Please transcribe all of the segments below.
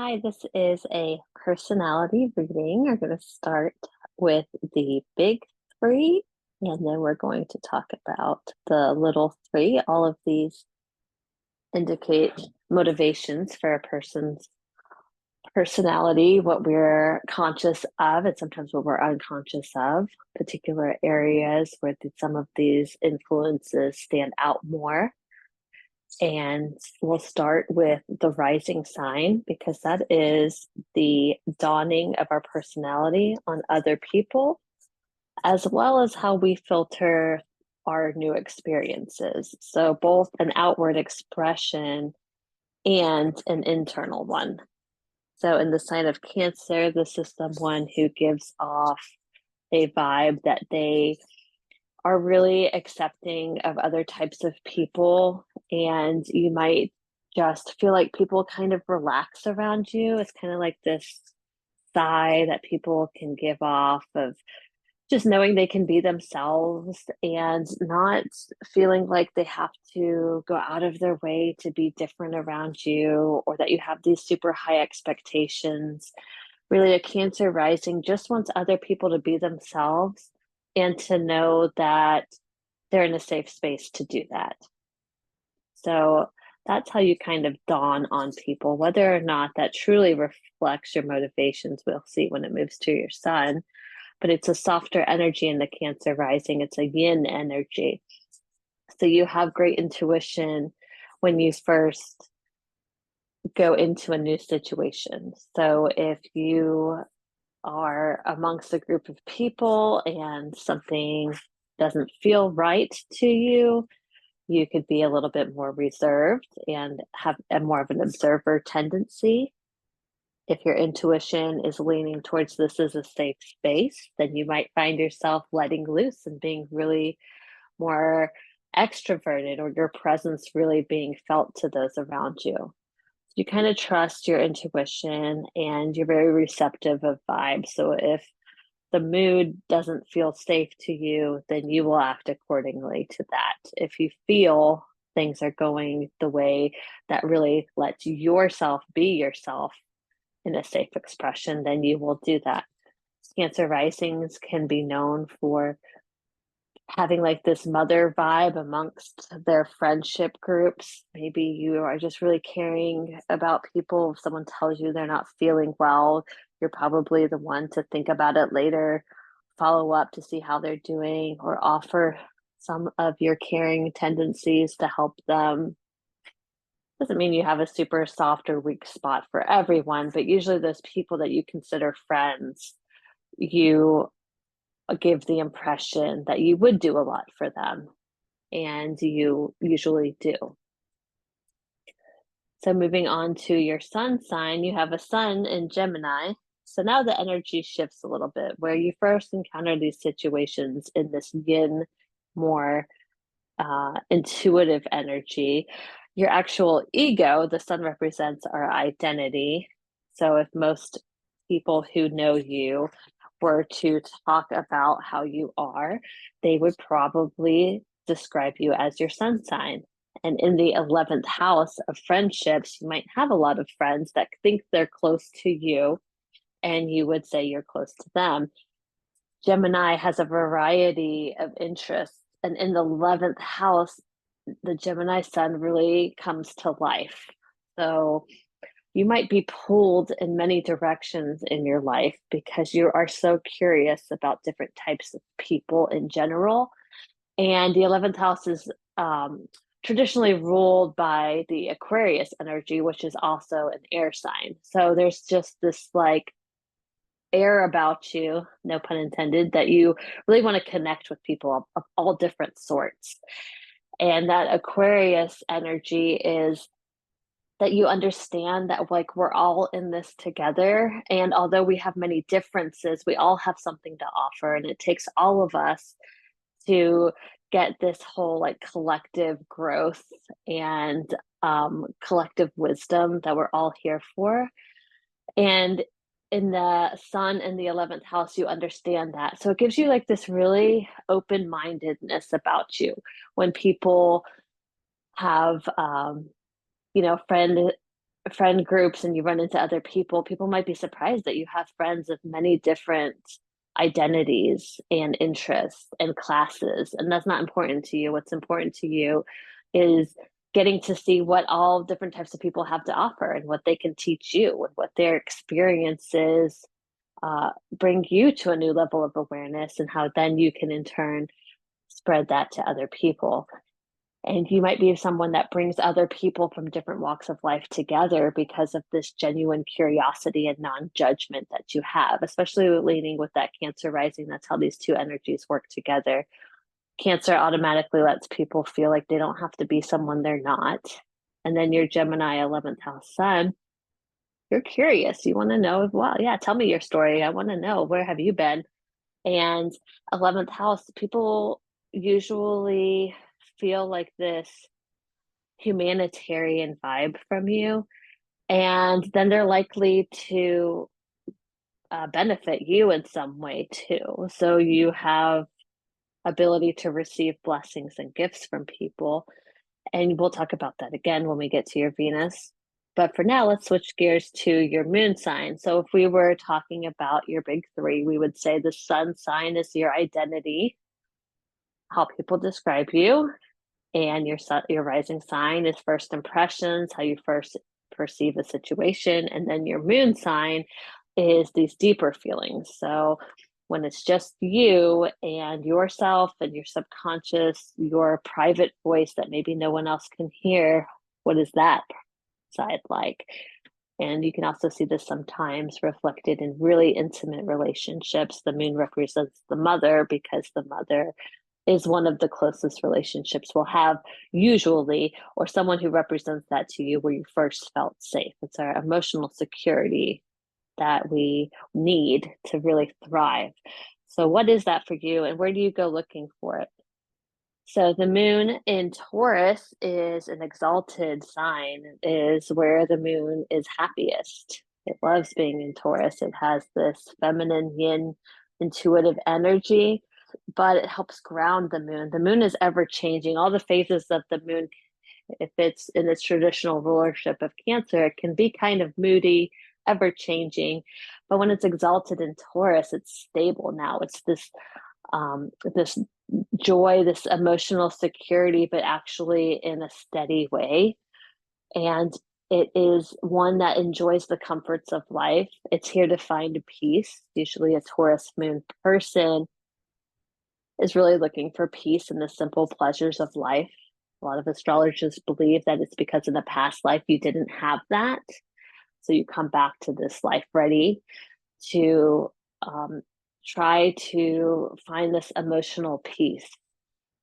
Hi, this is a personality reading. We're going to start with the big three, and then we're going to talk about the little three. All of these indicate motivations for a person's personality, what we're conscious of, and sometimes what we're unconscious of, particular areas where some of these influences stand out more. And we'll start with the rising sign because that is the dawning of our personality on other people, as well as how we filter our new experiences. So, both an outward expression and an internal one. So, in the sign of Cancer, this is someone who gives off a vibe that they are really accepting of other types of people, and you might just feel like people kind of relax around you. It's kind of like this sigh that people can give off of just knowing they can be themselves and not feeling like they have to go out of their way to be different around you, or that you have these super high expectations. Really, a Cancer rising just wants other people to be themselves and to know that they're in a safe space to do that. So that's how you kind of dawn on people. Whether or not that truly reflects your motivations, we'll see when it moves to your sun. But it's a softer energy in the Cancer rising, it's a yin energy. So you have great intuition when you first go into a new situation. So if you are amongst a group of people and something doesn't feel right to you, you could be a little bit more reserved and have more of an observer tendency. If your intuition is leaning towards this as a safe space, then you might find yourself letting loose and being really more extroverted, or your presence really being felt to those around you. You kind of trust your intuition and you're very receptive of vibes. So if the mood doesn't feel safe to you, then you will act accordingly to that. If you feel things are going the way that really lets yourself be yourself in a safe expression, then you will do that. Cancer risings can be known for having like this mother vibe amongst their friendship groups. Maybe you are just really caring about people. If someone tells you they're not feeling well, you're probably the one to think about it later, follow up to see how they're doing, or offer some of your caring tendencies to help them. Doesn't mean you have a super soft or weak spot for everyone, but usually those people that you consider friends, you give the impression that you would do a lot for them, and you usually do. So moving on to your sun sign, you have a sun in Gemini. So now the energy shifts a little bit, where you first encounter these situations in this yin, more intuitive energy. Your actual ego, the sun represents our identity. So if most people who know you were to talk about how you are, they would probably describe you as your sun sign. And in the 11th house of friendships, you might have a lot of friends that think they're close to you, and you would say you're close to them. Gemini has a variety of interests. And in the 11th house, the Gemini sun really comes to life. So you might be pulled in many directions in your life because you are so curious about different types of people in general. And the 11th house is traditionally ruled by the Aquarius energy, which is also an air sign. So there's just this like air about you, no pun intended, that you really want to connect with people of all different sorts. And that Aquarius energy is that you understand that like we're all in this together, and although we have many differences, we all have something to offer, and it takes all of us to get this whole like collective growth and collective wisdom that we're all here for. And in the sun in the 11th house, you understand that. So it gives you like this really open mindedness about you when people have, friend friend groups and you run into other people, people might be surprised that you have friends of many different identities and interests and classes. And that's not important to you. What's important to you is getting to see what all different types of people have to offer and what they can teach you and what their experiences bring you to a new level of awareness, and how then you can in turn spread that to other people. And you might be someone that brings other people from different walks of life together because of this genuine curiosity and non-judgment that you have, especially leaning with that Cancer rising. That's how these two energies work together. Cancer automatically lets people feel like they don't have to be someone they're not. And then your Gemini 11th house sun, you're curious. You want to know as well. Yeah, tell me your story. I want to know, where have you been? And 11th house, people usually feel like this humanitarian vibe from you, and then they're likely to benefit you in some way too. So you have ability to receive blessings and gifts from people, and we'll talk about that again when we get to your Venus. But for now, let's switch gears to your moon sign. So if we were talking about your big three, we would say the sun sign is your identity, how people describe you, and your rising sign is first impressions, how you first perceive a situation, and then your moon sign is these deeper feelings. So when it's just you and yourself and your subconscious, your private voice that maybe no one else can hear, what is that side like? And you can also see this sometimes reflected in really intimate relationships. The moon represents the mother because the mother is one of the closest relationships we'll have, usually, or someone who represents that to you where you first felt safe. It's our emotional security that we need to really thrive. So, what is that for you, and where do you go looking for it? So, the moon in Taurus is an exalted sign, is where the moon is happiest. It loves being in Taurus. It has this feminine yin intuitive energy, but it helps ground the moon. The moon is ever changing. All the phases of the moon, if it's in its traditional rulership of Cancer, it can be kind of moody, ever changing. But when it's exalted in Taurus, it's stable now. It's this joy, this emotional security, but actually in a steady way. And it is one that enjoys the comforts of life. It's here to find peace. Usually, a Taurus moon person is really looking for peace and the simple pleasures of life. A lot of astrologers believe that it's because in the past life you didn't have that. So you come back to this life ready to try to find this emotional peace.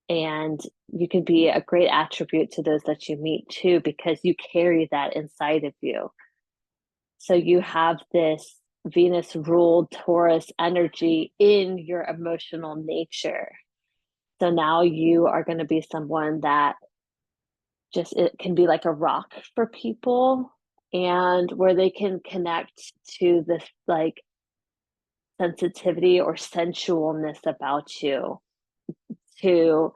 And you can be a great attribute to those that you meet too, because you carry that inside of you. So you have this Venus ruled Taurus energy in your emotional nature. So now you are going to be someone that just, it can be like a rock for people, and where they can connect to this like sensitivity or sensualness about you, to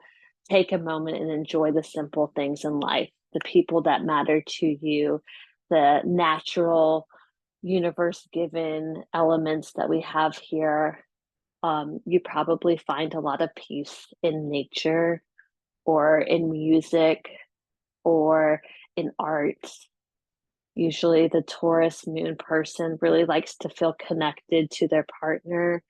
take a moment and enjoy the simple things in life, the people that matter to you, the natural universe given elements that we have here. You probably find a lot of peace in nature or in music or in art. Usually, the Taurus moon person really likes to feel connected to their partner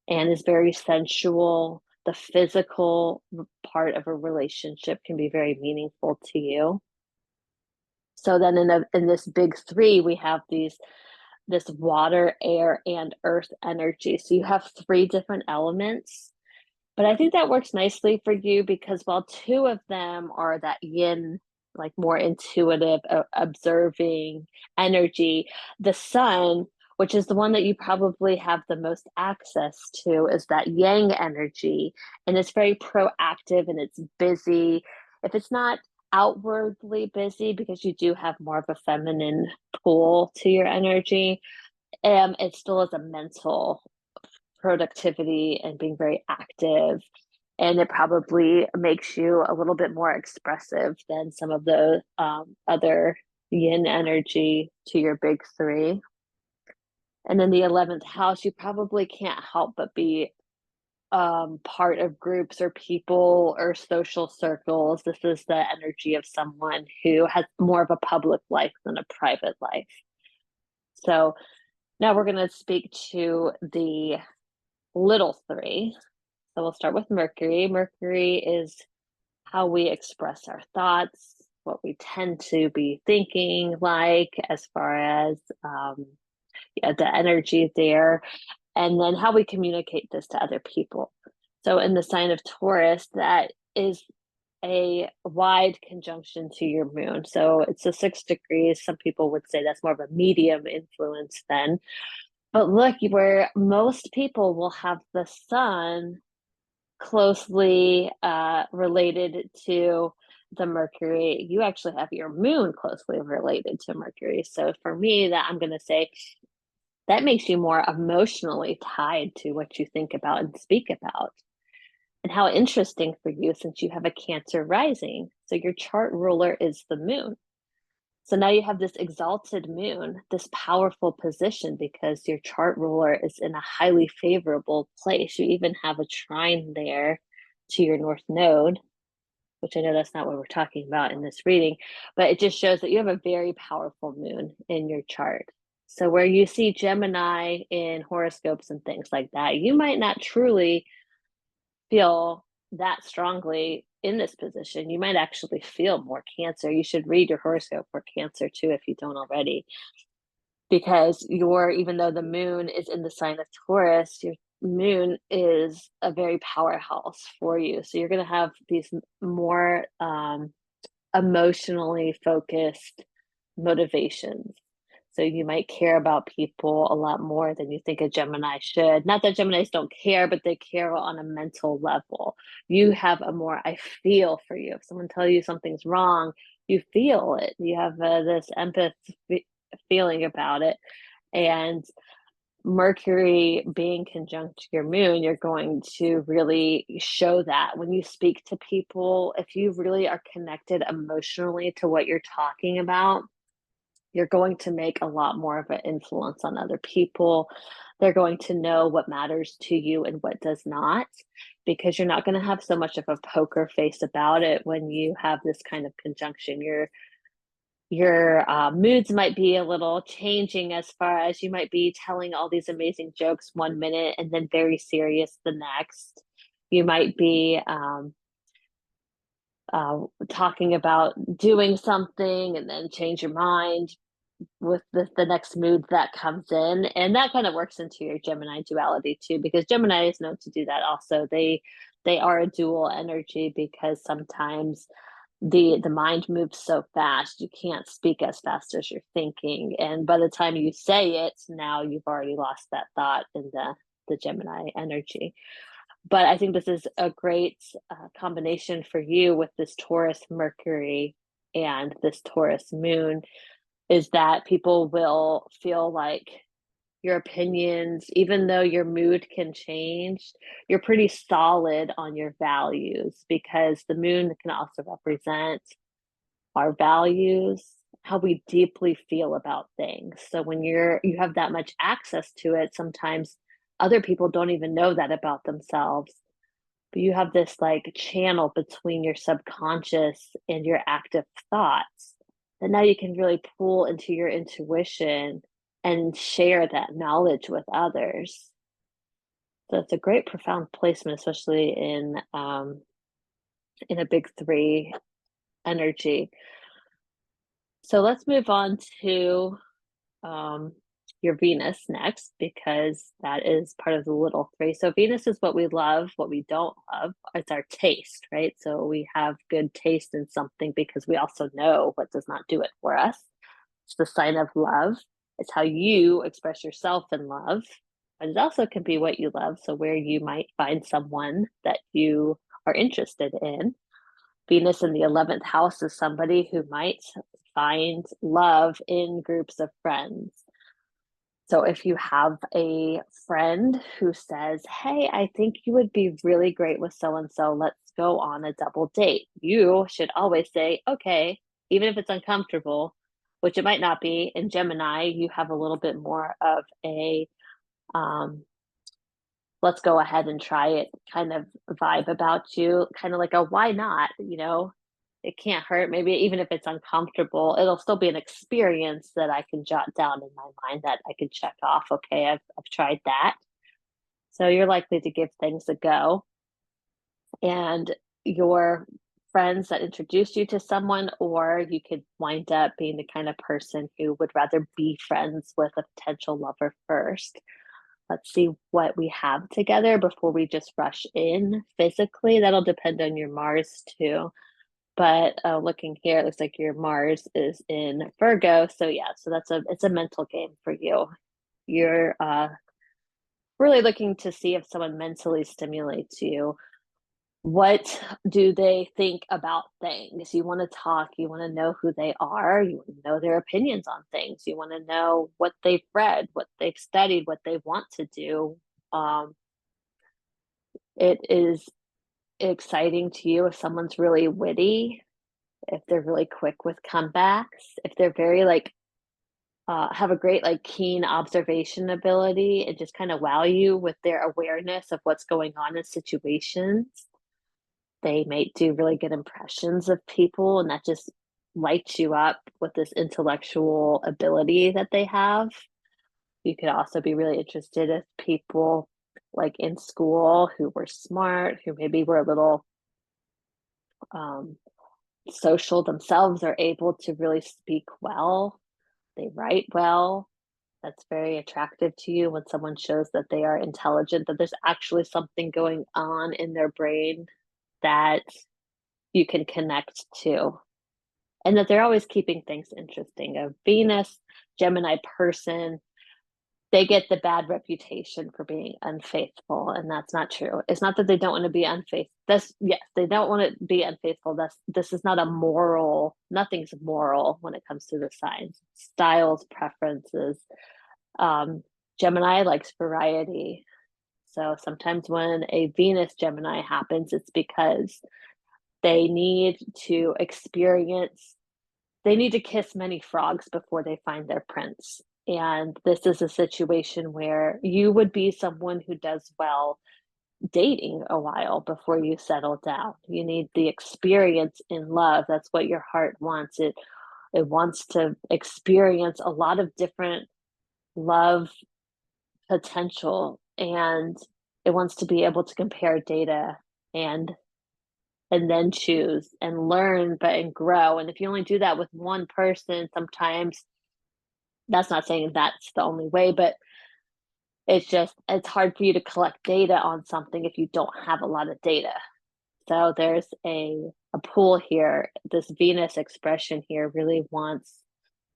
and is very sensual. The physical part of a relationship can be very meaningful to you. So then in this big three, we have this water, air, and earth energy. So you have three different elements. But I think that works nicely for you because while two of them are that yin, like more intuitive, observing energy, the sun, which is the one that you probably have the most access to, is that yang energy. And it's very proactive and it's busy. If it's not outwardly busy, because you do have more of a feminine pull to your energy, it still is a mental productivity and being very active. And it probably makes you a little bit more expressive than some of the other yin energy to your big three. And then the 11th house, you probably can't help but be part of groups or people or social circles. This is the energy of someone who has more of a public life than a private life. So now we're going to speak to the little three. So we'll start with Mercury. Mercury is how we express our thoughts, what we tend to be thinking, like as far as the energy there, and then how we communicate this to other people. So in the sign of Taurus, that is a wide conjunction to your moon. So it's a 6 degrees. Some people would say that's more of a medium influence then. But look, where most people will have the sun closely related to the Mercury, you actually have your moon closely related to Mercury. So for me, that I'm going to say that makes you more emotionally tied to what you think about and speak about. And how interesting for you, since you have a Cancer rising. So your chart ruler is the moon. So now you have this exalted moon, this powerful position because your chart ruler is in a highly favorable place. You even have a trine there to your north node, which I know that's not what we're talking about in this reading, but it just shows that you have a very powerful moon in your chart. So where you see Gemini in horoscopes and things like that, you might not truly feel that strongly in this position. You might actually feel more Cancer. You should read your horoscope for Cancer too if you don't already, because even though the moon is in the sign of Taurus, your moon is a very powerhouse for you. So you're going to have these more emotionally focused motivations. So you might care about people a lot more than you think a Gemini should. Not that Geminis don't care, but they care on a mental level. You have a more, I feel for you. If someone tells you something's wrong, you feel it. You have this empathy feeling about it. And Mercury being conjunct to your moon, you're going to really show that when you speak to people. If you really are connected emotionally to what you're talking about, you're going to make a lot more of an influence on other people. They're going to know what matters to you and what does not, because you're not going to have so much of a poker face about it when you have this kind of conjunction. Your moods might be a little changing, as far as you might be telling all these amazing jokes one minute and then very serious the next. You might be talking about doing something and then change your mind with the next mood that comes in. And that kind of works into your Gemini duality too, because Gemini is known to do that also. They are a dual energy because sometimes the mind moves so fast you can't speak as fast as you're thinking, and by the time you say it, now you've already lost that thought in the Gemini energy. But I think this is a great combination for you with this Taurus Mercury and this Taurus moon, is that people will feel like your opinions, even though your mood can change, you're pretty solid on your values, because the moon can also represent our values, how we deeply feel about things. So when you have that much access to it, sometimes other people don't even know that about themselves. But you have this like channel between your subconscious and your active thoughts that now you can really pull into your intuition and share that knowledge with others. So it's a great profound placement, especially in a big three energy. So let's move on to um, your Venus next, because that is part of the little three. So Venus is what we love, what we don't love. It's our taste, right? So we have good taste in something because we also know what does not do it for us. It's the sign of love. It's how you express yourself in love, but it also can be what you love. So where you might find someone that you are interested in. Venus in the 11th house is somebody who might find love in groups of friends. So if you have a friend who says, "Hey, I think you would be really great with so and so, let's go on a double date," you should always say, "Okay," even if it's uncomfortable. which it might not be. In Gemini, you have a little bit more of a um, let's go ahead and try it kind of vibe about you, kind of like a why not, it can't hurt. Maybe even if it's uncomfortable, it'll still be an experience that I can jot down in my mind that I can check off. Okay, I've tried that. So you're likely to give things a go. And your friends that introduced you to someone, or you could wind up being the kind of person who would rather be friends with a potential lover first. Let's see what we have together before we just rush in physically. That'll depend on your Mars too. But looking here, it looks like your Mars is in Virgo. So yeah, so it's a mental game for you. You're really looking to see if someone mentally stimulates you. What do they think about things? You want to talk, you want to know who they are, you want to know their opinions on things, you want to know what they've read, what they've studied, what they want to do. It is exciting to you if someone's really witty, if they're really quick with comebacks, if they're very like have a great like keen observation ability and just kind of wow you with their awareness of what's going on in situations. They may do really good impressions of people, and that just lights you up with this intellectual ability that they have. You could also be really interested if people like in school who were smart, who maybe were a little um, social themselves, are able to really speak well. They write well. That's very attractive to you when someone shows that they are intelligent, that there's actually something going on in their brain that you can connect to, and that they're always keeping things interesting. A Venus, Gemini person, they get the bad reputation for being unfaithful, and that's not true. It's not that they don't want to be unfaithful. That's yes, they don't want to be unfaithful. This is not a moral, nothing's moral when it comes to the signs. Styles, preferences. Um, Gemini likes variety. So sometimes when a Venus Gemini happens, it's because they need to experience, they need to kiss many frogs before they find their prince. And this is a situation where you would be someone who does well dating a while before you settle down. You need the experience in love. That's what your heart wants. It wants to experience a lot of different love potential, and it wants to be able to compare data and then choose and learn but and grow. And if you only do that with one person, sometimes that's not saying that's the only way, but it's hard for you to collect data on something if you don't have a lot of data. So there's a pool here. This Venus expression here really wants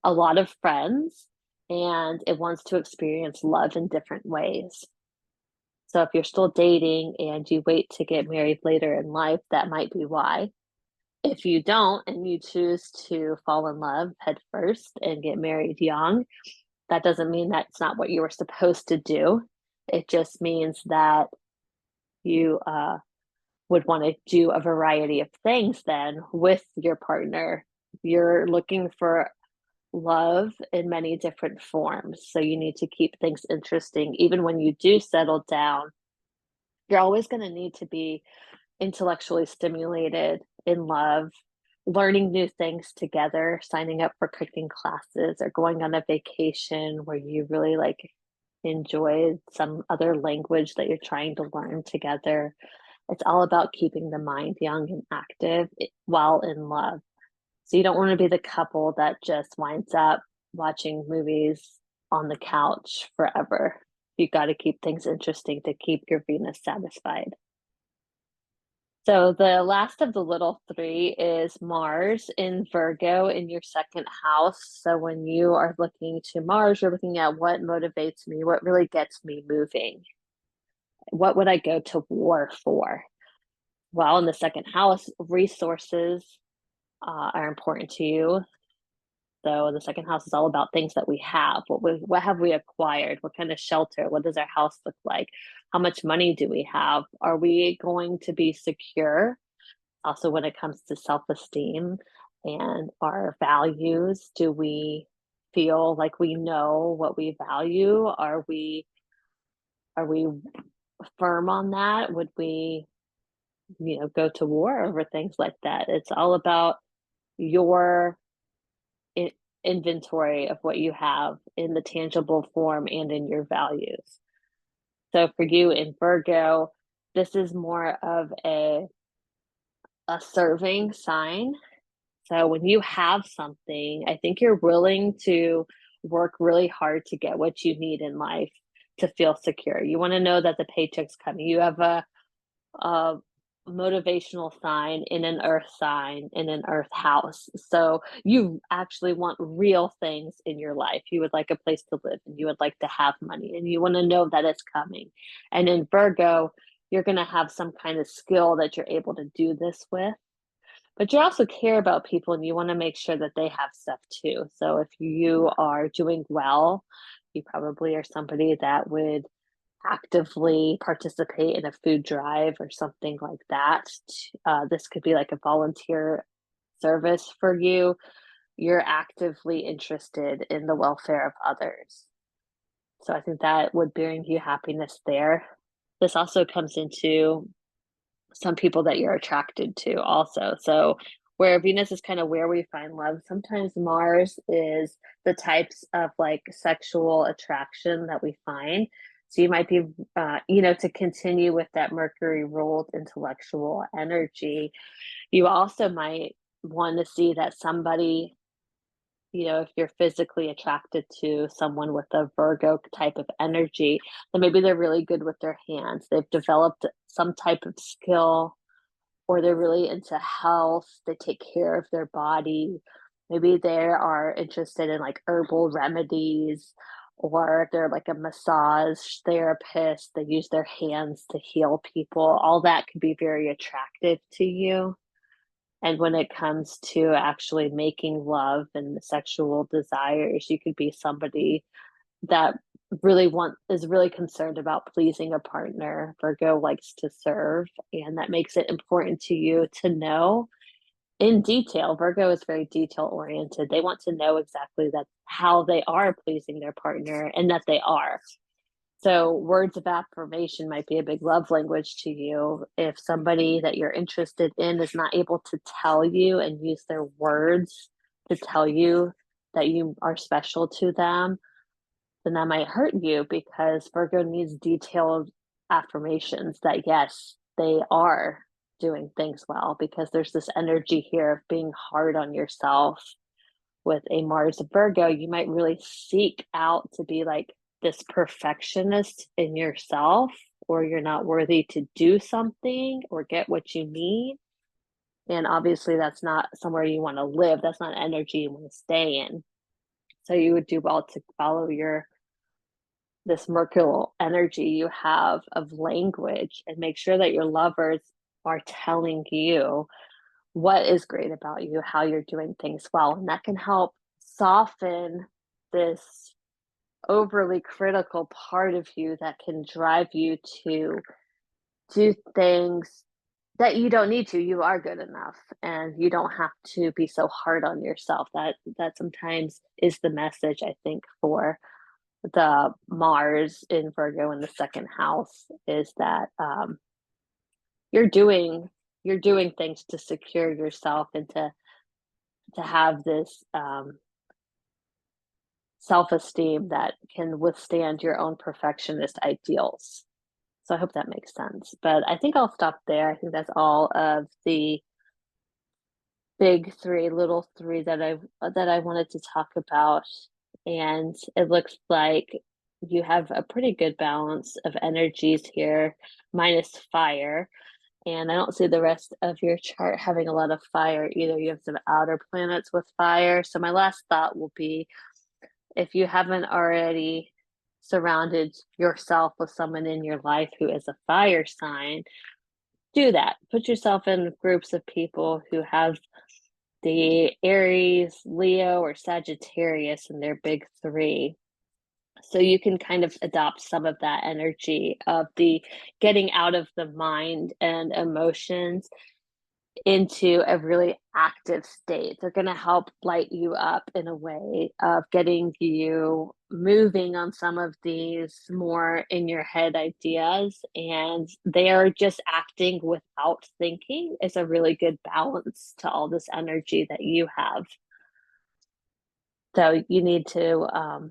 a lot of friends, and it wants to experience love in different ways. So if you're still dating and you wait to get married later in life, that might be why. If you don't and you choose to fall in love head first and get married young, that doesn't mean that's not what you were supposed to do. It just means that you would want to do a variety of things then with your partner. You're looking for love in many different forms. So you need to keep things interesting. Even when you do settle down, you're always going to need to be intellectually stimulated, in love, learning new things together, signing up for cooking classes, or going on a vacation where you really like enjoy some other language that you're trying to learn together. It's all about keeping the mind young and active while in love. So you don't want to be the couple that just winds up watching movies on the couch forever. You got to keep things interesting to keep your Venus satisfied. So the last of the little three is Mars in Virgo in your second house. So when you are looking to Mars, you're looking at what motivates me, what really gets me moving. What would I go to war for? Well, in the second house, resources are important to you. So the second house is all about things that we have. What have we acquired? What kind of shelter? What does our house look like? How much money do we have? Are we going to be secure? Also, when it comes to self-esteem, and our values? Do we feel like we know what we value? Are we firm on that? Would we, go to war over things like that? It's all about your in- inventory of what you have in the tangible form and in your values. So for you in Virgo, this is more of a serving sign. So when you have something, I think you're willing to work really hard to get what you need in life to feel secure. You want to know that the paycheck's coming. You have a motivational sign in an earth sign in an earth house. So you actually want real things in your life. You would like a place to live and you would like to have money and you want to know that it's coming. And in Virgo, you're going to have some kind of skill that you're able to do this with. But you also care about people and you want to make sure that they have stuff too. So if you are doing well, you probably are somebody that would actively participate in a food drive or something like that. This could be like a volunteer service for you. You're actively interested in the welfare of others. So I think that would bring you happiness there. This also comes into some people that you're attracted to also. So where Venus is kind of where we find love, sometimes Mars is the types of like sexual attraction that we find. So you might be, to continue with that Mercury ruled intellectual energy, you also might want to see that somebody, if you're physically attracted to someone with a Virgo type of energy, then maybe they're really good with their hands. They've developed some type of skill or they're really into health, they take care of their body. Maybe they are interested in like herbal remedies, or they're like a massage therapist. They use their hands to heal people. All that could be very attractive to you. And when it comes to actually making love and sexual desires, you could be somebody that is really concerned about pleasing a partner. Virgo likes to serve, and that makes it important to you to know in detail. Virgo is very detail oriented. They want to know exactly that how they are pleasing their partner and that they are. So words of affirmation might be a big love language to you. If somebody that you're interested in is not able to tell you and use their words to tell you that you are special to them, then that might hurt you because Virgo needs detailed affirmations that yes, they are doing things well, because there's this energy here of being hard on yourself. With a Mars Virgo, you might really seek out to be like this perfectionist in yourself, or you're not worthy to do something or get what you need. And obviously, that's not somewhere you want to live. That's not energy you want to stay in. So you would do well to follow this mercurial energy you have of language and make sure that your lovers are telling you what is great about you, how you're doing things well. And that can help soften this overly critical part of you that can drive you to do things that you don't need to. You are good enough and you don't have to be so hard on yourself. That sometimes is the message, I think, for the Mars in Virgo in the second house, is that you're doing you're doing things to secure yourself and to have this self-esteem that can withstand your own perfectionist ideals. So I hope that makes sense. But I think I'll stop there. I think that's all of the big three, little three that I wanted to talk about. And it looks like you have a pretty good balance of energies here, minus fire. And I don't see the rest of your chart having a lot of fire either. You have some outer planets with fire. So my last thought will be, if you haven't already surrounded yourself with someone in your life who is a fire sign, do that. Put yourself in groups of people who have the Aries, Leo, or Sagittarius in their big three. So you can kind of adopt some of that energy of the getting out of the mind and emotions into a really active state. They're going to help light you up in a way of getting you moving on some of these more in your head ideas. And they are just acting without thinking is a really good balance to all this energy that you have. So you need to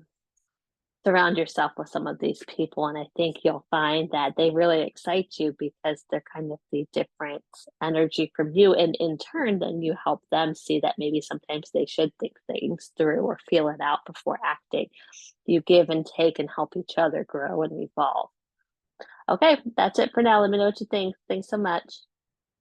surround yourself with some of these people, and I think you'll find that they really excite you because they're kind of the different energy from you, and in turn then you help them see that maybe sometimes they should think things through or feel it out before acting. You give and take and help each other grow and evolve. Okay, that's it for now. Let me know what you think. Thanks so much.